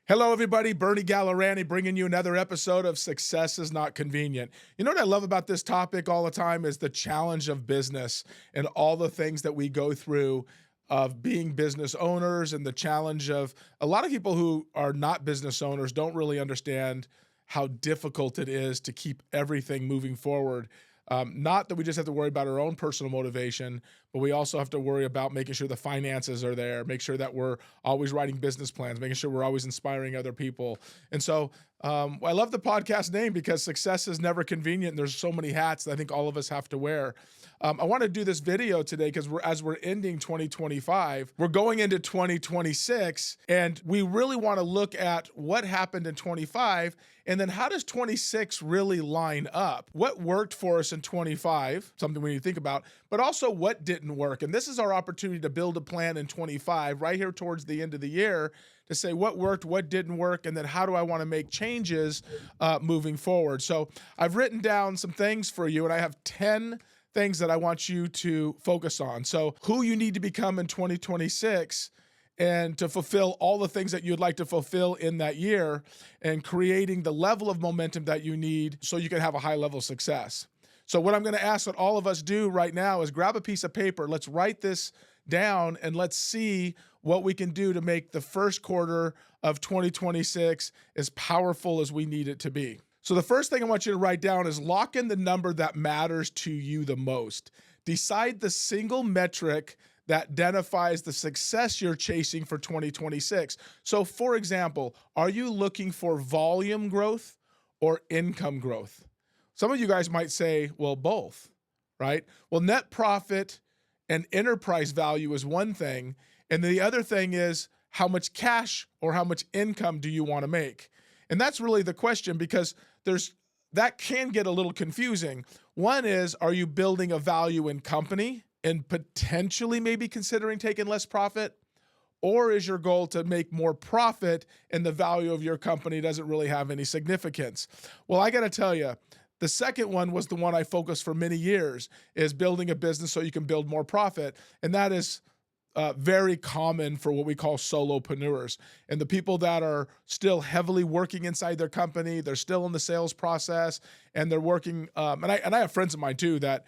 Hello, everybody. Bernie Gallerani bringing you another episode of Success is Not Convenient. You know what I love about this topic all the time is the challenge of business and all the things that we go through of being business owners and the challenge of a lot of people who are not business owners don't really understand how difficult it is to keep everything moving forward. Not that we just have to worry about our own personal motivation, but we also have to worry about making sure the finances are there, make sure that we're always writing business plans, making sure we're always inspiring other people. And so I love the podcast name because success is never convenient. And there's so many hats that I think all of us have to wear. I want to do this video today because as we're ending 2025, we're going into 2026, and we really want to look at what happened in 25, and then how does 26 really line up? What worked for us in 25, something we need to think about, but also what didn't work. And this is our opportunity to build a plan in 25, right here towards the end of the year, to say what worked, what didn't work, and then how do I want to make changes moving forward. So I've written down some things for you, and I have 10 things that I want you to focus on. So who you need to become in 2026 and to fulfill all the things that you'd like to fulfill in that year, and creating the level of momentum that you need so you can have a high level of success. So what I'm going to ask that all of us do right now is grab a piece of paper. Let's write this down and let's see what we can do to make the first quarter of 2026 as powerful as we need it to be. So the first thing I want you to write down is lock in the number that matters to you the most. Decide the single metric that identifies the success you're chasing for 2026. So for example, are you looking for volume growth or income growth? Some of you guys might say, well, both, right? Well, net profit and enterprise value is one thing. And the other thing is how much cash or how much income do you want to make? And that's really the question, because that can get a little confusing. One is, are you building a value in company and potentially maybe considering taking less profit? Or is your goal to make more profit and the value of your company doesn't really have any significance? Well, I got to tell you, the second one was the one I focused for many years, is building a business so you can build more profit. And that is very common for what we call solopreneurs, and the people that are still heavily working inside their company. They're still in the sales process, and they're working. And I have friends of mine too that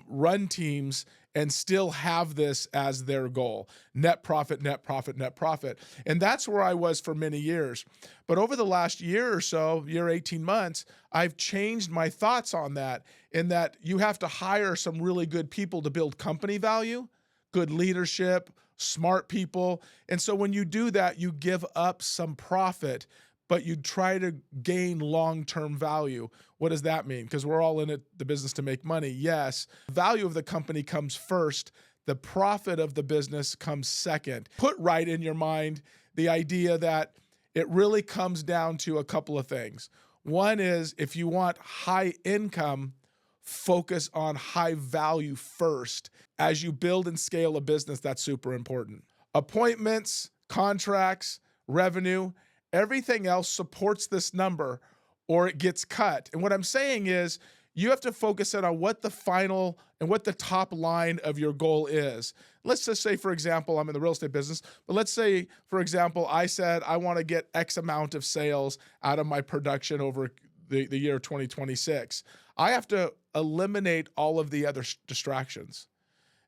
run teams and still have this as their goal: net profit, net profit, net profit. And that's where I was for many years. But over the last year or so, 18 months, I've changed my thoughts on that, in that you have to hire some really good people to build company value, good leadership, smart people. And so when you do that, you give up some profit, but you try to gain long-term value. What does that mean? Because we're all in it, the business, to make money. Yes, the value of the company comes first. The profit of the business comes second. Put right in your mind the idea that it really comes down to a couple of things. One is, if you want high income, focus on high value first. As you build and scale a business, that's super important. Appointments, contracts, revenue, everything else supports this number or it gets cut. And what I'm saying is, you have to focus in on what the final and what the top line of your goal is. Let's just say, for example, I'm in the real estate business, but let's say, for example, I said I want to get X amount of sales out of my production over the year 2026. I have to eliminate all of the other distractions.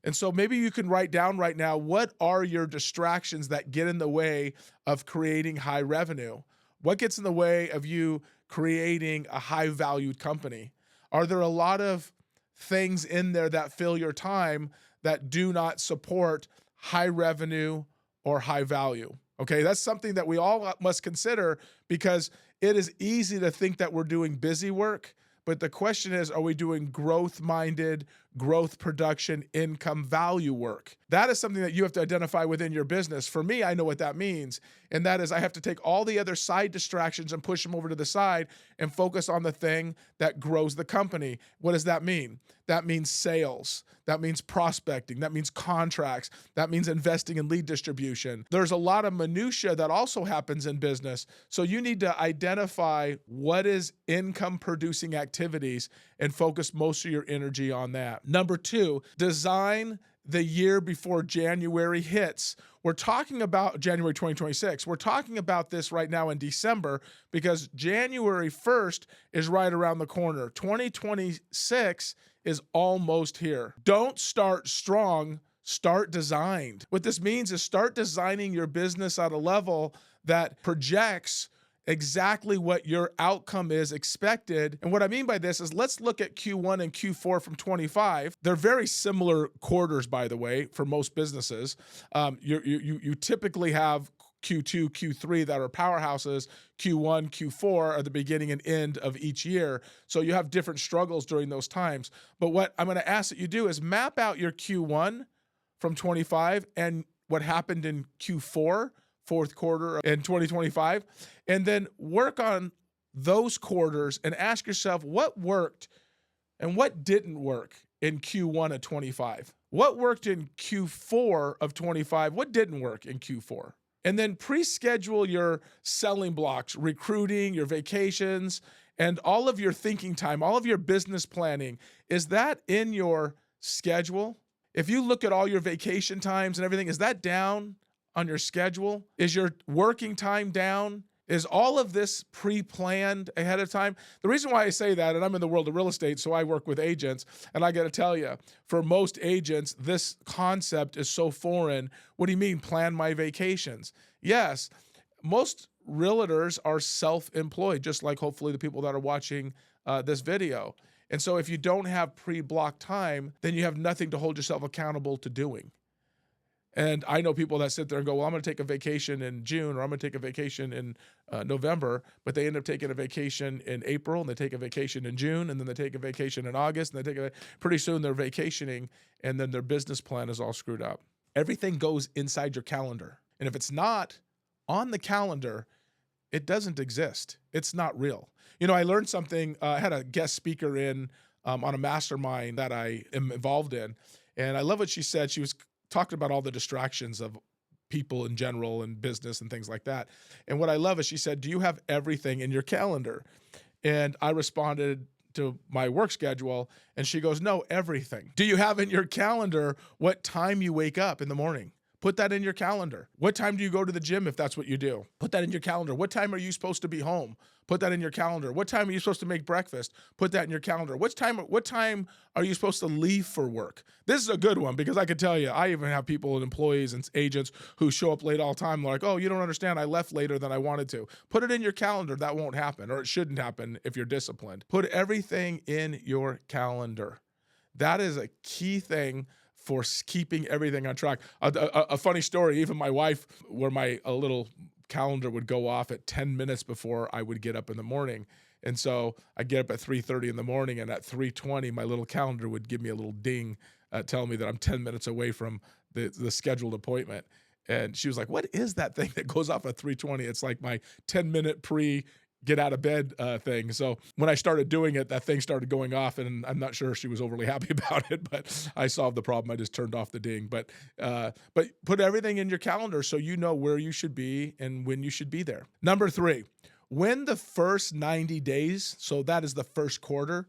And so maybe you can write down right now, what are your distractions that get in the way of creating high revenue? What gets in the way of you creating a high valued company? Are there a lot of things in there that fill your time that do not support high revenue or high value? Okay, that's something that we all must consider, because it is easy to think that we're doing busy work, but the question is, are we doing growth-minded, growth production, income value work? That is something that you have to identify within your business. For me, I know what that means, and that is I have to take all the other side distractions and push them over to the side and focus on the thing that grows the company. What does that mean? That means sales. That means prospecting. That means contracts. That means investing in lead distribution. There's a lot of minutia that also happens in business. So you need to identify what is income producing activities and focus most of your energy on that. Number two, design the year before January hits. We're talking about January 2026. We're talking about this right now in December because January 1st is right around the corner. 2026 is almost here. Don't start strong, start designed. What this means is start designing your business at a level that projects exactly what your outcome is expected. And what I mean by this is let's look at Q1 and Q4 from 25. They're very similar quarters, by the way, for most businesses. You typically have Q2, Q3 that are powerhouses. Q1, Q4 are the beginning and end of each year. So you have different struggles during those times. But what I'm going to ask that you do is map out your Q1 from 25 and what happened in Q4, fourth quarter in 2025, and then work on those quarters and ask yourself what worked and what didn't work in Q1 of 25. What worked in Q4 of 25? What didn't work in Q4? And then pre-schedule your selling blocks, recruiting, your vacations, and all of your thinking time, all of your business planning. Is that in your schedule? If you look at all your vacation times and everything, is that down on your schedule? Is your working time down? Is all of this pre-planned ahead of time? The reason why I say that, and I'm in the world of real estate, so I work with agents, and I got to tell you, for most agents, this concept is so foreign. What do you mean, plan my vacations? Yes, most realtors are self-employed, just like hopefully the people that are watching this video. And so if you don't have pre-blocked time, then you have nothing to hold yourself accountable to doing. And I know people that sit there and go, well, I'm going to take a vacation in June, or I'm going to take a vacation in November, but they end up taking a vacation in April, and they take a vacation in June, and then they take a vacation in August, and pretty soon they're vacationing, and then their business plan is all screwed up. Everything goes inside your calendar. And if it's not on the calendar, it doesn't exist. It's not real. You know, I learned something. I had a guest speaker in on a mastermind that I am involved in, and I love what she said. She was talking about all the distractions of people in general and business and things like that. And what I love is she said, do you have everything in your calendar? And I responded to my work schedule, and she goes, no, everything. Do you have in your calendar what time you wake up in the morning? Put that in your calendar. What time do you go to the gym if that's what you do? Put that in your calendar. What time are you supposed to be home? Put that in your calendar. What time are you supposed to make breakfast? Put that in your calendar. What time are you supposed to leave for work? This is a good one because I can tell you, I even have people and employees and agents who show up late all the time. They're like, oh, you don't understand. I left later than I wanted to. Put it in your calendar. That won't happen, or it shouldn't happen if you're disciplined. Put everything in your calendar. That is a key thing for keeping everything on track. A funny story, even my wife, where my little calendar would go off at 10 minutes before I would get up in the morning. And so I get up at 3:30 in the morning, and at 3:20, my little calendar would give me a little ding telling me that I'm 10 minutes away from the scheduled appointment. And she was like, what is that thing that goes off at 3:20? It's like my 10-minute get out of bed thing. So when I started doing it, that thing started going off, and I'm not sure she was overly happy about it, but I solved the problem. I just turned off the ding. But put everything in your calendar so you know where you should be and when you should be there. Number 3, win the first 90 days. So that is the first quarter,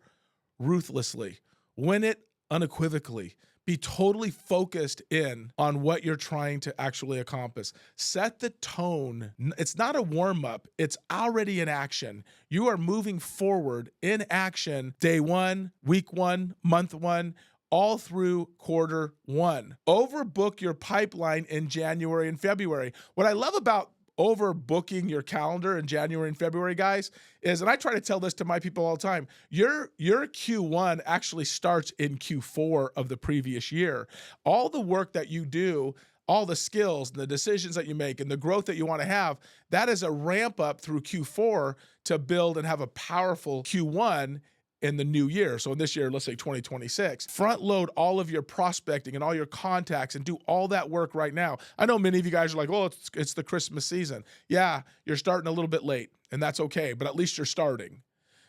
ruthlessly. Win it unequivocally. Be totally focused in on what you're trying to actually accomplish. Set the tone. It's not a warm-up. It's already in action. You are moving forward in action day 1, week 1, month 1, all through quarter 1. Overbook your pipeline in January and February. What I love about overbooking your calendar in January and February, guys, is, and I try to tell this to my people all the time, your Q1 actually starts in Q4 of the previous year. All the work that you do, all the skills and the decisions that you make and the growth that you want to have, that is a ramp up through Q4 to build and have a powerful Q1 in the new year. So in this year, let's say 2026, front load all of your prospecting and all your contacts and do all that work right now. I know many of you guys are like, oh, it's the Christmas season. Yeah, you're starting a little bit late, and that's okay, but at least you're starting.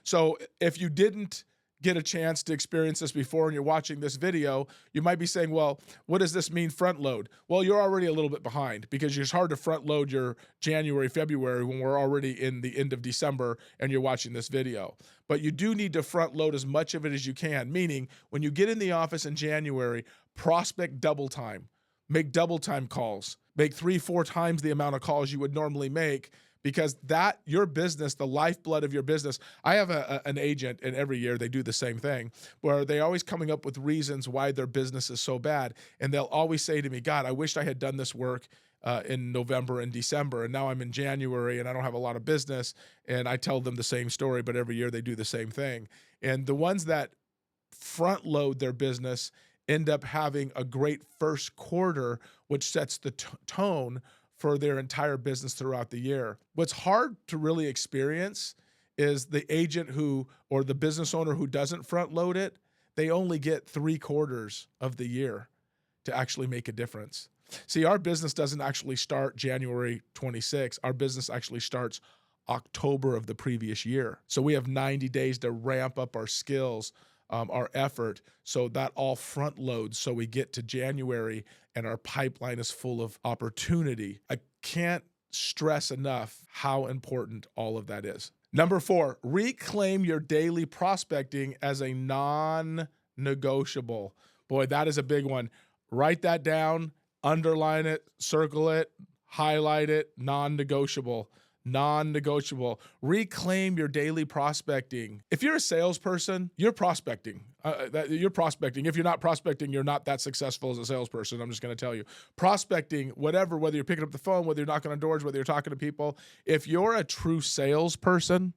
So if you didn't get a chance to experience this before and you're watching this video, you might be saying, well, what does this mean front load? Well, you're already a little bit behind because it's hard to front load your January, February when we're already in the end of December and you're watching this video. But you do need to front load as much of it as you can, meaning when you get in the office in January, prospect double time, make double time calls, make 3-4 times the amount of calls you would normally make, because that, your business, the lifeblood of your business. I have an agent, and every year they do the same thing, where they always coming up with reasons why their business is so bad. And they'll always say to me, God, I wished I had done this work in November and December, and now I'm in January and I don't have a lot of business. And I tell them the same story, but every year they do the same thing. And the ones that front load their business end up having a great first quarter, which sets the tone for their entire business throughout the year. What's hard to really experience is the agent who, or the business owner who doesn't front load it. They only get 3/4 of the year to actually make a difference. See, our business doesn't actually start January 26. Our business actually starts October of the previous year. So we have 90 days to ramp up our skills, our effort, so that all front loads, so we get to January and our pipeline is full of opportunity. I can't stress enough how important all of that is. Number 4, reclaim your daily prospecting as a non-negotiable. Boy, that is a big one. Write that down, underline it, circle it, highlight it, non-negotiable. Non-negotiable. Reclaim your daily prospecting. If you're a salesperson, you're prospecting. You're prospecting. If you're not prospecting, you're not that successful as a salesperson. I'm just going to tell you. Prospecting, whatever, whether you're picking up the phone, whether you're knocking on doors, whether you're talking to people, if you're a true salesperson,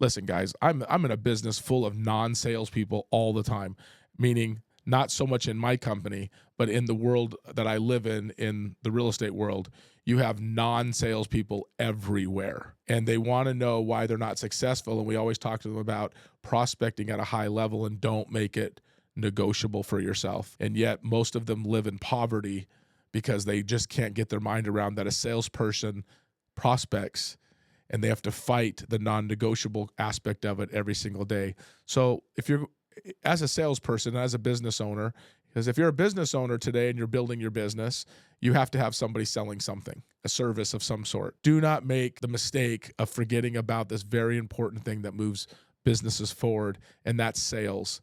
listen, guys, I'm in a business full of non-salespeople all the time, meaning not so much in my company, but in the world that I live in the real estate world. You have non-salespeople everywhere, and they want to know why they're not successful. And we always talk to them about prospecting at a high level and don't make it negotiable for yourself. And yet most of them live in poverty because they just can't get their mind around that a salesperson prospects, and they have to fight the non-negotiable aspect of it every single day. So if you're, as a salesperson, as a business owner, because if you're a business owner today and you're building your business, you have to have somebody selling something, a service of some sort. Do not make the mistake of forgetting about this very important thing that moves businesses forward, and that's sales.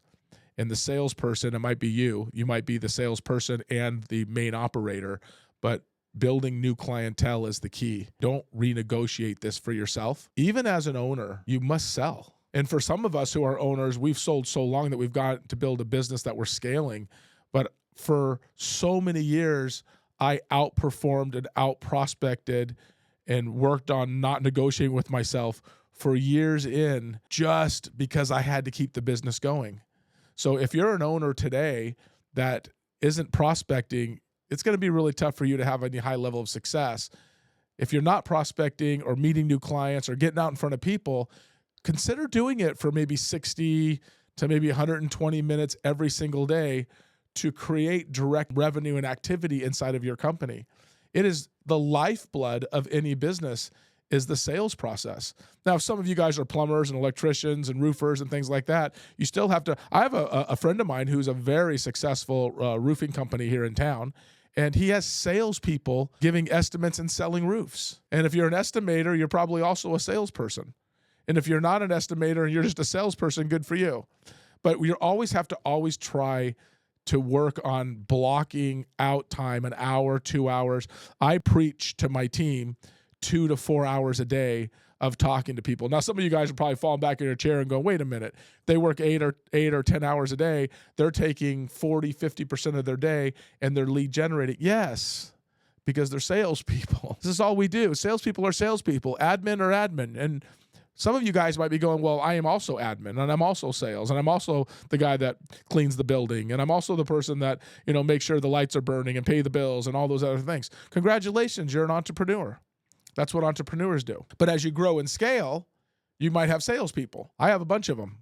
And the salesperson, it might be you. You might be the salesperson and the main operator, but building new clientele is the key. Don't renegotiate this for yourself. Even as an owner, you must sell. And for some of us who are owners, we've sold so long that we've got to build a business that we're scaling. But for so many years, I outperformed and out-prospected and worked on not negotiating with myself for years in, just because I had to keep the business going. So if you're an owner today that isn't prospecting, it's going to be really tough for you to have any high level of success. If you're not prospecting or meeting new clients or getting out in front of people, consider doing it for maybe 60 to maybe 120 minutes every single day to create direct revenue and activity inside of your company. It is the lifeblood of any business, is the sales process. Now, if some of you guys are plumbers and electricians and roofers and things like that, you still have to. I have a friend of mine who's a very successful roofing company here in town, and he has salespeople giving estimates and selling roofs. And if you're an estimator, you're probably also a salesperson. And if you're not an estimator and you're just a salesperson, good for you. But we always have to always try to work on blocking out time, an hour, 2 hours. I preach to my team 2 to 4 hours a day of talking to people. Now, some of you guys are probably falling back in your chair and going, wait a minute, they work 8 or 10 hours a day. They're taking 40, 50% of their day and they're lead generating. Yes, because they're salespeople. This is all we do. Salespeople are salespeople. Admin are admin. And some of you guys might be going, well, I am also admin, and I'm also sales, and I'm also the guy that cleans the building, and I'm also the person that, makes sure the lights are burning and pay the bills and all those other things. Congratulations, you're an entrepreneur. That's what entrepreneurs do. But as you grow and scale, you might have salespeople. I have a bunch of them,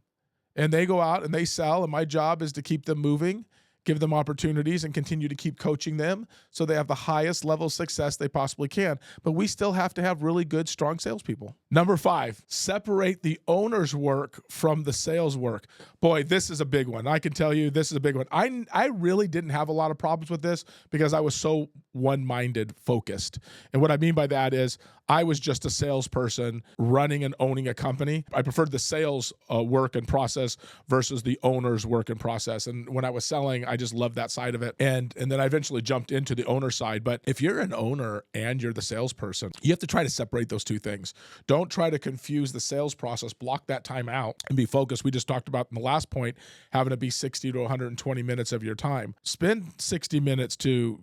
and they go out and they sell, and my job is to keep them moving, give them opportunities, and continue to keep coaching them so they have the highest level of success they possibly can. But we still have to have really good, strong salespeople. Number 5, separate the owner's work from the sales work. Boy, this is a big one. I can tell you this is a big one. I really didn't have a lot of problems with this because I was so one-minded focused. And what I mean by that is I was just a salesperson running and owning a company. I preferred the sales work and process versus the owner's work and process. And when I was selling, I just loved that side of it. And then I eventually jumped into the owner side. But if you're an owner and you're the salesperson, you have to try to separate those two things. Don't try to confuse the sales process. Block that time out and be focused. We just talked about in the last point, having to be 60 to 120 minutes of your time. Spend 60 minutes to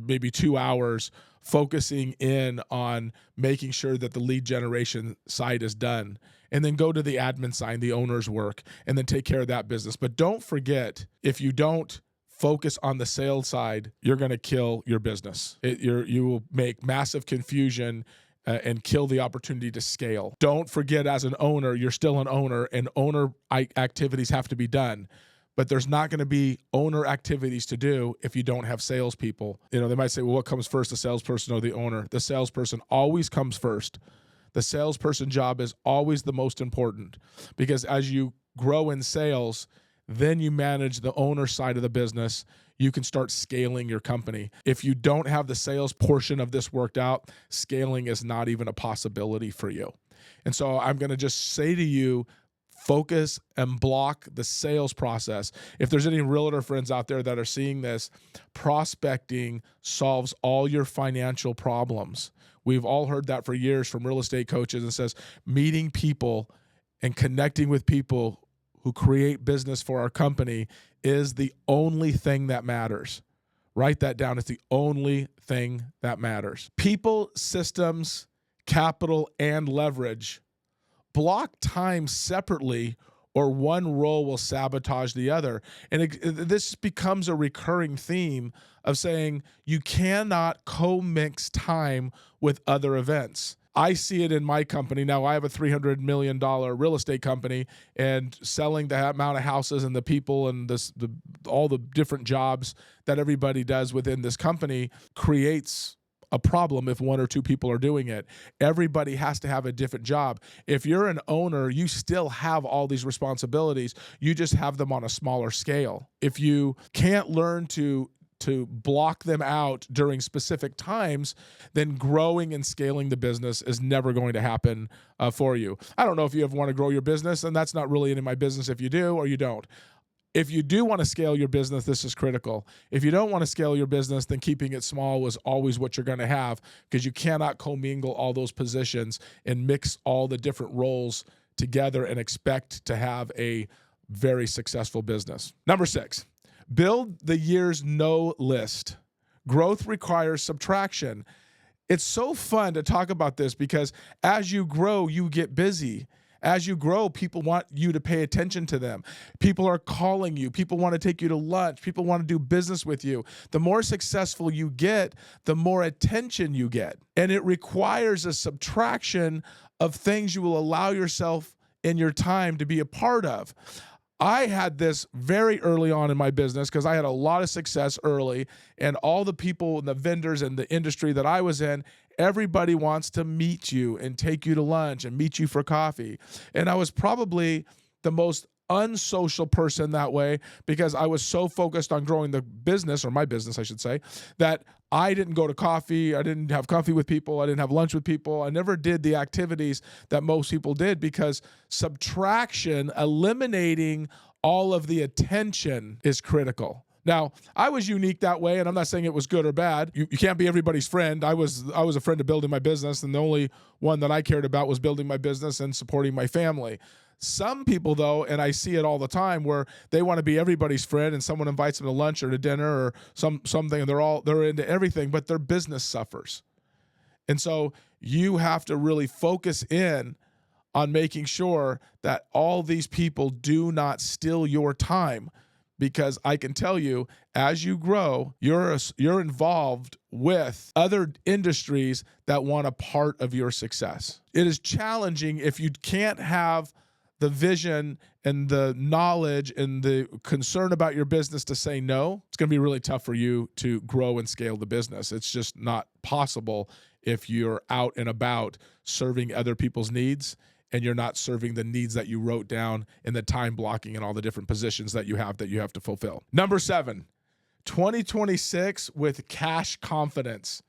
maybe 2 hours focusing in on making sure that the lead generation side is done, and then go to the admin side, the owner's work, and then take care of that business. But don't forget, if you don't focus on the sales side, you're going to kill your business. You will make massive confusion and kill the opportunity to scale. Don't forget, as an owner, you're still an owner, and owner activities have to be done. But there's not going to be owner activities to do if you don't have salespeople. You know, they might say, well, what comes first, the salesperson or the owner? The salesperson always comes first. The salesperson job is always the most important, because as you grow in sales, then you manage the owner side of the business. You can start scaling your company. If you don't have the sales portion of this worked out, scaling is not even a possibility for you. And so I'm going to just say to you, focus and block the sales process. If there's any realtor friends out there that are seeing this, prospecting solves all your financial problems. We've all heard that for years from real estate coaches, and says meeting people and connecting with people who create business for our company is the only thing that matters. Write that down. It's the only thing that matters. People, systems, capital, and leverage. Block time separately, or one role will sabotage the other. And this becomes a recurring theme of saying you cannot co-mix time with other events. I see it in my company. Now, I have a $300 million real estate company, and selling that amount of houses and the people and all the different jobs that everybody does within this company creates a problem if one or two people are doing it. Everybody has to have a different job. If you're an owner, you still have all these responsibilities. You just have them on a smaller scale. If you can't learn to block them out during specific times, then growing and scaling the business is never going to happen for you. I don't know if you ever want to grow your business, and that's not really in my business if you do or you don't. If you do want to scale your business, this is critical. If you don't want to scale your business, then keeping it small was always what you're going to have, because you cannot commingle all those positions and mix all the different roles together and expect to have a very successful business. Number 6, build the year's no list. Growth requires subtraction. It's so fun to talk about this, because as you grow, you get busy. As you grow, people want you to pay attention to them. People are calling you. People want to take you to lunch. People want to do business with you. The more successful you get, the more attention you get. And it requires a subtraction of things you will allow yourself in your time to be a part of. I had this very early on in my business, because I had a lot of success early, and all the people and the vendors and the industry that I was in, everybody wants to meet you and take you to lunch and meet you for coffee. And I was probably the most unsocial person that way, because I was so focused on growing the business, or my business, I should say, that I didn't go to coffee. I didn't have coffee with people. I didn't have lunch with people. I never did the activities that most people did, because subtraction, eliminating all of the attention, is critical. Now, I was unique that way, and I'm not saying it was good or bad. You can't be everybody's friend. I was a friend of building my business, and the only one that I cared about was building my business and supporting my family. Some people, though, and I see it all the time, where they want to be everybody's friend, and someone invites them to lunch or to dinner or something, and they're into everything, but their business suffers. And so you have to really focus in on making sure that all these people do not steal your time. Because I can tell you, as you grow, you're involved with other industries that want a part of your success. It is challenging if you can't have the vision and the knowledge and the concern about your business to say no. It's going to be really tough for you to grow and scale the business. It's just not possible if you're out and about serving other people's needs, and you're not serving the needs that you wrote down in the time blocking and all the different positions that you have to fulfill. Number 7, 2026 with cash confidence.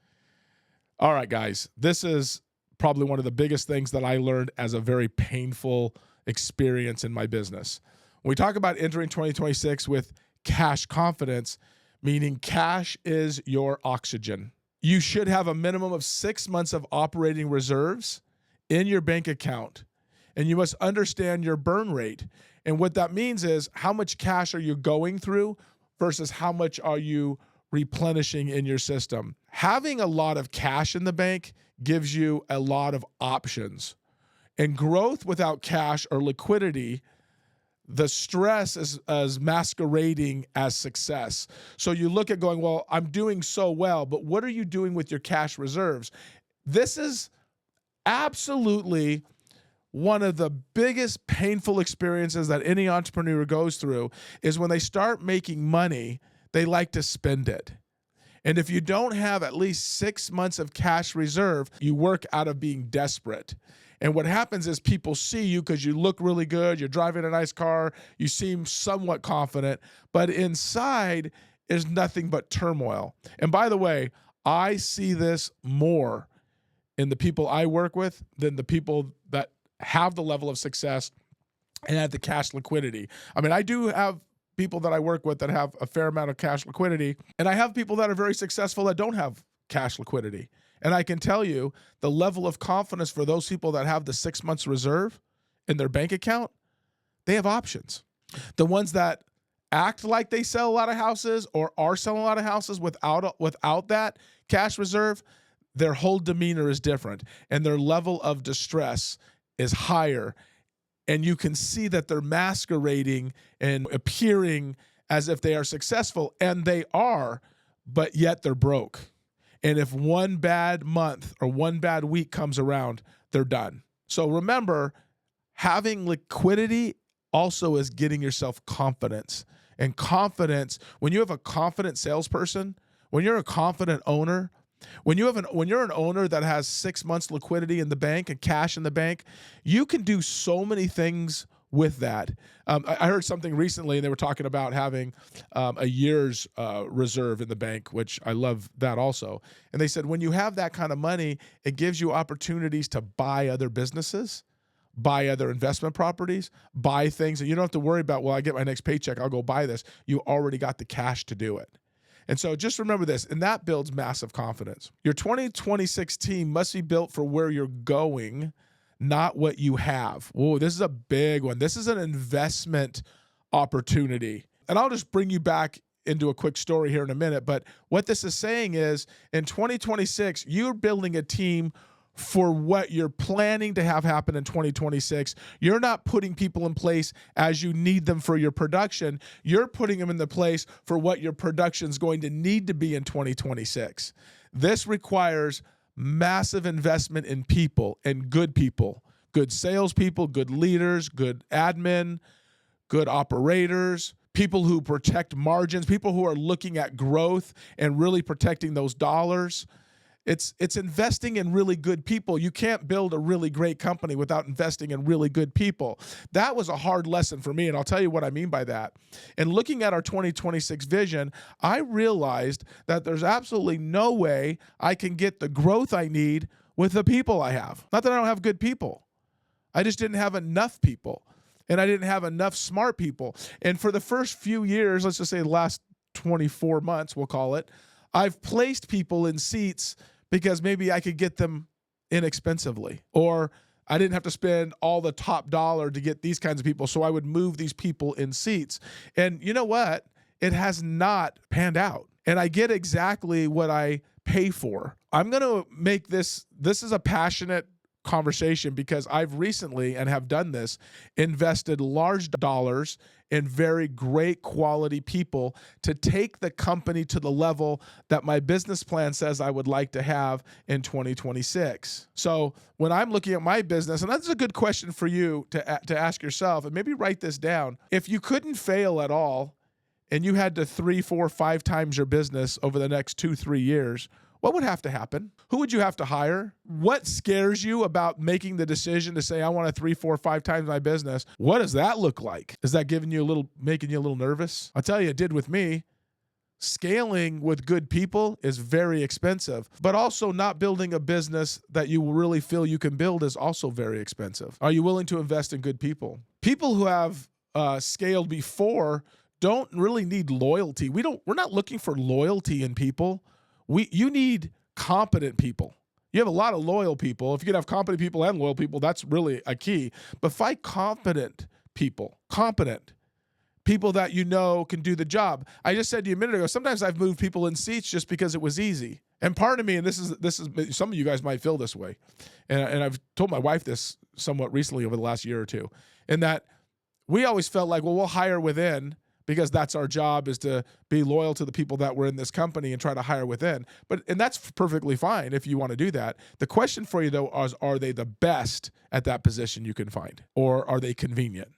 All right, guys, this is probably one of the biggest things that I learned as a very painful experience in my business. When we talk about entering 2026 with cash confidence, meaning cash is your oxygen. You should have a minimum of 6 months of operating reserves in your bank account, and you must understand your burn rate. And what that means is how much cash are you going through versus how much are you replenishing in your system. Having a lot of cash in the bank gives you a lot of options. And growth without cash or liquidity, the stress is masquerading as success. So you look at going, well, I'm doing so well, but what are you doing with your cash reserves? This is absolutely one of the biggest painful experiences that any entrepreneur goes through is when they start making money, they like to spend it. And if you don't have at least 6 months of cash reserve, you work out of being desperate. And what happens is people see you because you look really good, you're driving a nice car, you seem somewhat confident, but inside is nothing but turmoil. And by the way, I see this more in the people I work with than the people that have the level of success and have the cash liquidity. I mean, I do have people that I work with that have a fair amount of cash liquidity, and I have people that are very successful that don't have cash liquidity. And I can tell you the level of confidence for those people that have the 6 months reserve in their bank account, they have options. The ones that act like they sell a lot of houses or are selling a lot of houses without that cash reserve, their whole demeanor is different and their level of distress is higher. And you can see that they're masquerading and appearing as if they are successful, and they are, but yet they're broke. And if one bad month or one bad week comes around, they're done. So remember, having liquidity also is getting yourself confidence. And confidence, when you have a confident salesperson, when you're a confident owner, when you're an owner that has 6 months liquidity in the bank and cash in the bank, you can do so many things with that. I heard something recently, and they were talking about having a year's reserve in the bank, which I love that also. And they said when you have that kind of money, it gives you opportunities to buy other businesses, buy other investment properties, buy things that you don't have to worry about, well, I get my next paycheck, I'll go buy this. You already got the cash to do it. And so just remember this, and that builds massive confidence. Your 2026 team must be built for where you're going, not what you have. Whoa, this is a big one. This is an investment opportunity. And I'll just bring you back into a quick story here in a minute. But what this is saying is in 2026, you're building a team for what you're planning to have happen in 2026. You're not putting people in place as you need them for your production. You're putting them in the place for what your production is going to need to be in 2026. This requires massive investment in people and good salespeople, good leaders, good admin, good operators, people who protect margins, people who are looking at growth and really protecting those dollars. It's investing in really good people. You can't build a really great company without investing in really good people. That was a hard lesson for me, and I'll tell you what I mean by that. And looking at our 2026 vision, I realized that there's absolutely no way I can get the growth I need with the people I have. Not that I don't have good people. I just didn't have enough people, and I didn't have enough smart people. And for the first few years, let's just say the last 24 months, we'll call it, I've placed people in seats because maybe I could get them inexpensively, or I didn't have to spend all the top dollar to get these kinds of people. So I would move these people in seats. And you know what? It has not panned out. And I get exactly what I pay for. I'm going to make this is a passionate conversation because I've recently, and have done this, invested large dollars in very great quality people to take the company to the level that my business plan says I would like to have in 2026. So when I'm looking at my business, and that's a good question for you to ask yourself, and maybe write this down. If you couldn't fail at all and you had to 3, 4, 5 times your business over the next 2, 3 years, what would have to happen? Who would you have to hire? What scares you about making the decision to say, I want to 3, 4, 5 times my business? What does that look like? Is that making you a little nervous? I'll tell you, it did with me. scaling with good people is very expensive, but also not building a business that you really feel you can build is also very expensive. Are you willing to invest in good people? People who have scaled before don't really need loyalty. We're not looking for loyalty in people. You need competent people. You have a lot of loyal people. If you can have competent people and loyal people, that's really a key. But find competent people that you know can do the job. I just said to you a minute ago, sometimes I've moved people in seats just because it was easy. And part of me, and this is some of you guys might feel this way, and I've told my wife this somewhat recently over the last year or two, in that we always felt like, well, we'll hire within because that's our job, is to be loyal to the people that were in this company and try to hire within. And that's perfectly fine if you want to do that. The question for you, though, is, are they the best at that position you can find? Or are they convenient?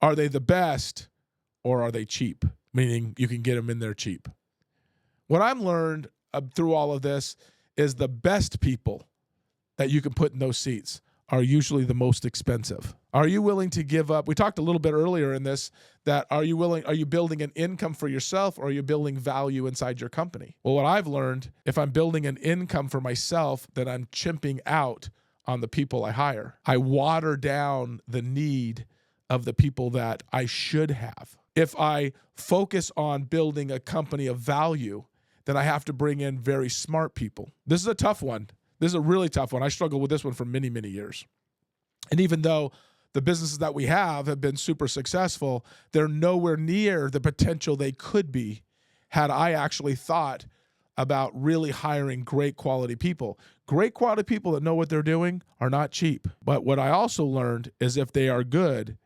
Are they the best, or are they cheap? Meaning you can get them in there cheap. What I've learned through all of this is the best people that you can put in those seats are usually the most expensive. Are you willing to give up? We talked a little bit earlier in this that are you building an income for yourself, or are you building value inside your company? Well, what I've learned, if I'm building an income for myself, then I'm chimping out on the people I hire. I water down the need of the people that I should have. If I focus on building a company of value, then I have to bring in very smart people. This is a tough one. This is a really tough one. I struggled with this one for many, many years. And even though the businesses that we have been super successful, they're nowhere near the potential they could be had I actually thought about really hiring great quality people. Great quality people that know what they're doing are not cheap. But what I also learned is if they are good,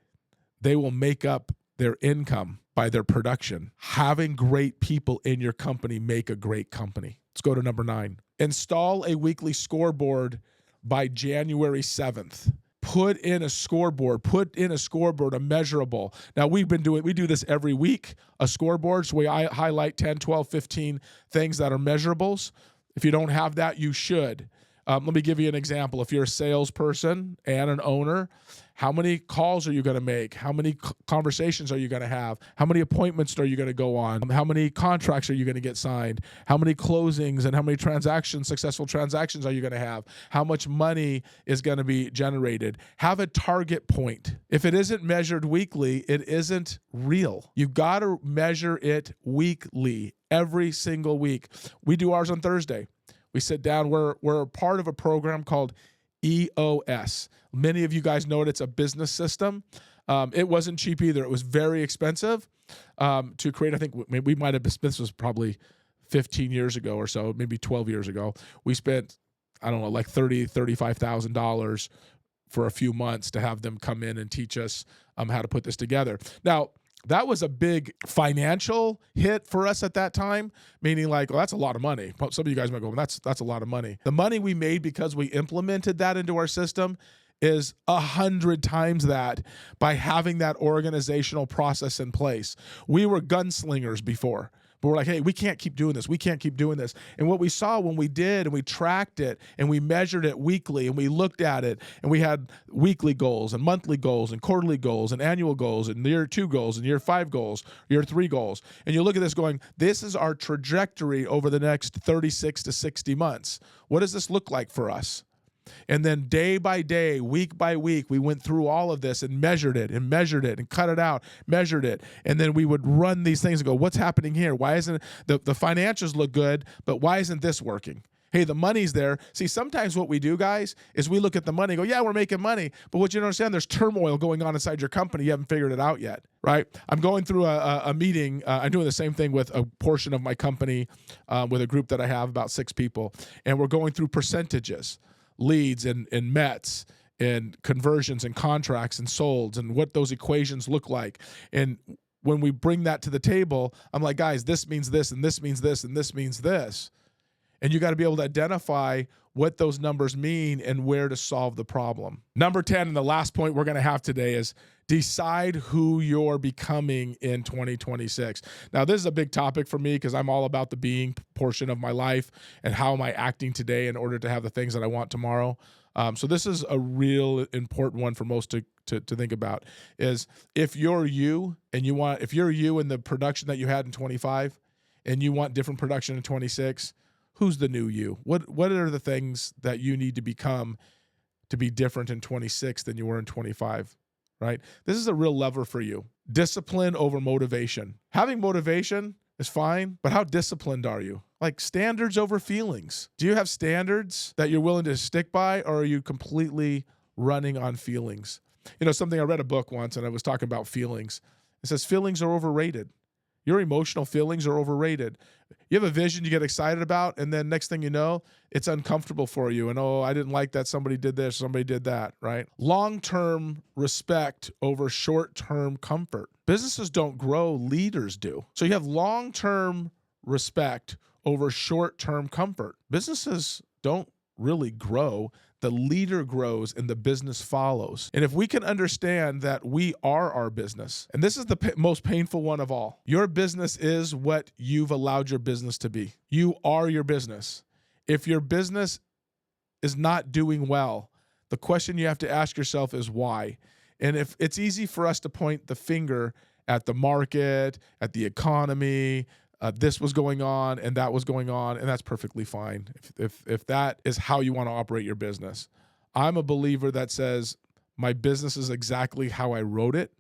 they will make up their income by their production. Having great people in your company make a great company. Let's go to number 9. Install a weekly scoreboard by January 7th. Put in a scoreboard, a measurable. Now we do this every week, a scoreboard. So we highlight 10, 12, 15 things that are measurables. If you don't have that, you should. Let me give you an example. If you're a salesperson and an owner, how many calls are you going to make? How many conversations are you going to have? How many appointments are you going to go on? How many contracts are you going to get signed? How many closings and how many successful transactions are you going to have? How much money is going to be generated? Have a target point. If it isn't measured weekly, it isn't real. You got to measure it weekly, every single week. We do ours on Thursday. We sit down. We're a part of a program called EOS. Many of you guys know it. It's a business system. It wasn't cheap either. It was very expensive to create. I think we might have, this was probably 15 years ago or so, maybe 12 years ago. We spent, I don't know, like $35,000 for a few months to have them come in and teach us how to put this together. Now, that was a big financial hit for us at that time, meaning like, well, that's a lot of money. Some of you guys might go, well, that's a lot of money. The money we made because we implemented that into our system is 100 times that by having that organizational process in place. We were gunslingers before, but we're like, hey, we can't keep doing this. We can't keep doing this. And what we saw when we did, and we tracked it, and we measured it weekly, and we looked at it, and we had weekly goals and monthly goals and quarterly goals and annual goals and year 2 goals and year 5 goals, year 3 goals. And you look at this going, this is our trajectory over the next 36 to 60 months. What does this look like for us? And then day by day, week by week, we went through all of this and measured it and cut it out, measured it. And then we would run these things and go, what's happening here? Why isn't the financials look good, but why isn't this working? Hey, the money's there. See, sometimes what we do, guys, is we look at the money and go, yeah, we're making money. But what you don't understand, there's turmoil going on inside your company. You haven't figured it out yet, right? I'm going through a meeting. I'm doing the same thing with a portion of my company with a group that I have, about 6 people. And we're going through percentages. Leads and METs and conversions and contracts and solds and what those equations look like. And when we bring that to the table, I'm like, guys, this means this and this means this and this means this. And you got to be able to identify what those numbers mean and where to solve the problem. Number 10, and the last point we're going to have today, is decide who you're becoming in 2026. Now, this is a big topic for me because I'm all about the being portion of my life and how am I acting today in order to have the things that I want tomorrow. So this is a real important one for most to think about, is if you're you and if you're you in the production that you had in 25, and you want different production in 26, who's the new you? What are the things that you need to become to be different in 26 than you were in 25, right? This is a real lever for you. Discipline over motivation. Having motivation is fine, but how disciplined are you? Like standards over feelings. Do you have standards that you're willing to stick by, or are you completely running on feelings? You know, something I read a book once and I was talking about feelings. It says feelings are overrated. Your emotional feelings are overrated. You have a vision you get excited about, and then next thing you know, it's uncomfortable for you. And, oh, I didn't like that somebody did this, somebody did that, right? Long-term respect over short-term comfort. Businesses don't grow, leaders do. So you have long-term respect over short-term comfort. Businesses don't really grow. The leader grows and the business follows. And if we can understand that we are our business, and this is the most painful one of all, your business is what you've allowed your business to be. You are your business. If your business is not doing well, the question you have to ask yourself is why. And if it's easy for us to point the finger at the market, at the economy, this was going on and that was going on, and that's perfectly fine if that is how you want to operate your business. I'm a believer that says my business is exactly how I wrote it,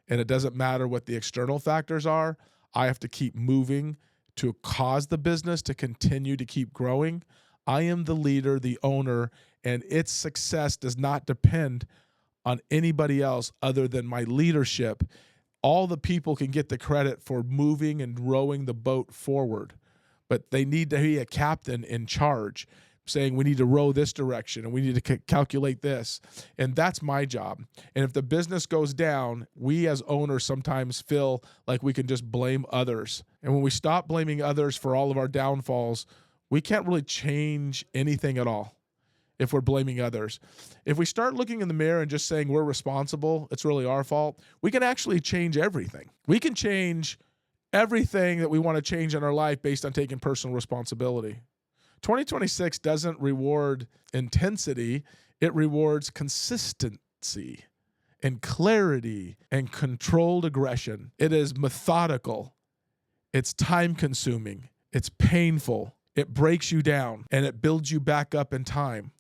and it doesn't matter what the external factors are. I have to keep moving to cause the business to continue to keep growing. I am the leader, the owner, and its success does not depend on anybody else other than my leadership. All the people can get the credit for moving and rowing the boat forward, but they need to be a captain in charge saying we need to row this direction and we need to calculate this. And that's my job. And if the business goes down, we as owners sometimes feel like we can just blame others. And when we stop blaming others for all of our downfalls, we can't really change anything at all if we're blaming others. If we start looking in the mirror and just saying we're responsible, it's really our fault, we can actually change everything. We can change everything that we want to change in our life based on taking personal responsibility. 2026 doesn't reward intensity, it rewards consistency and clarity and controlled aggression. It is methodical, it's time-consuming, it's painful, it breaks you down, and it builds you back up in time.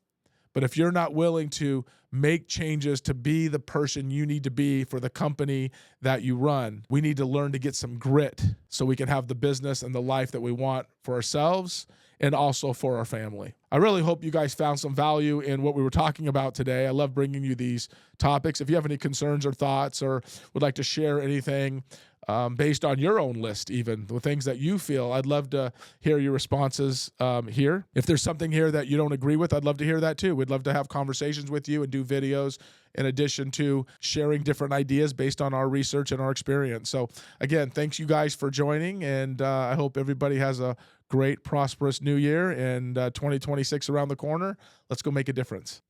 But if you're not willing to make changes to be the person you need to be for the company that you run, we need to learn to get some grit so we can have the business and the life that we want for ourselves and also for our family. I really hope you guys found some value in what we were talking about today. I love bringing you these topics. If you have any concerns or thoughts or would like to share anything based on your own list, even the things that you feel, I'd love to hear your responses here. If there's something here that you don't agree with, I'd love to hear that too. We'd love to have conversations with you and do videos in addition to sharing different ideas based on our research and our experience. So again, thanks you guys for joining, and I hope everybody has a great, prosperous new year and 2026 around the corner. Let's go make a difference.